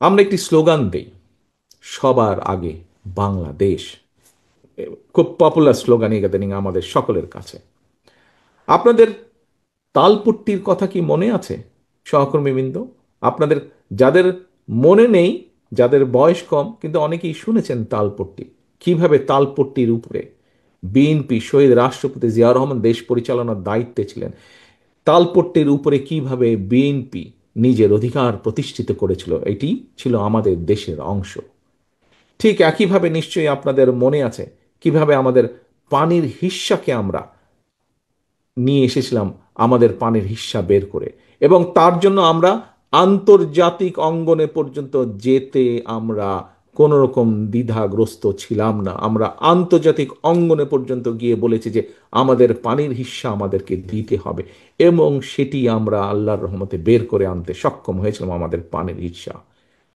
আমরা একটি স্লোগান দেই, সবার আগে বাংলাদেশ। খুব পপুলার স্লোগান ইদানিং আমাদের সকলের কাছে। আপনাদের তালপট্টির কথা কি মনে আছে সহকর্মীবৃন্দ? আপনাদের যাদের মনে নেই, যাদের বয়স কম, কিন্তু অনেকেই শুনেছেন তালপট্টি। কিভাবে তালপট্টির উপরে বিএনপি, শহীদ রাষ্ট্রপতি জিয়াউর রহমান দেশ পরিচালনার দায়িত্বে ছিলেন, তালপট্টির উপরে কিভাবে বিএনপি নিজের অধিকার প্রতিষ্ঠিত করেছিল, এটি ছিল আমাদের দেশের অংশ। ঠিক একইভাবে নিশ্চয়ই আপনাদের মনে আছে কিভাবে আমাদের পানির হিস্যাকে আমরা নিয়ে এসেছিলাম, আমাদের পানির হিস্যা বের করে, এবং তার জন্য আমরা আন্তর্জাতিক অঙ্গনে পর্যন্ত যেতে আমরা কোনো রকম দ্বিধাগ্রস্ত ছিলাম না। আমরা আন্তর্জাতিক অঙ্গনে পর্যন্ত গিয়ে বলেছি যে আমাদের পানির হিস্যা আমাদেরকে দিতে হবে, এবং সেটি আমরা আল্লাহর রহমতে বের করে আনতে সক্ষম হয়েছিলাম, আমাদের পানির হিস্যা।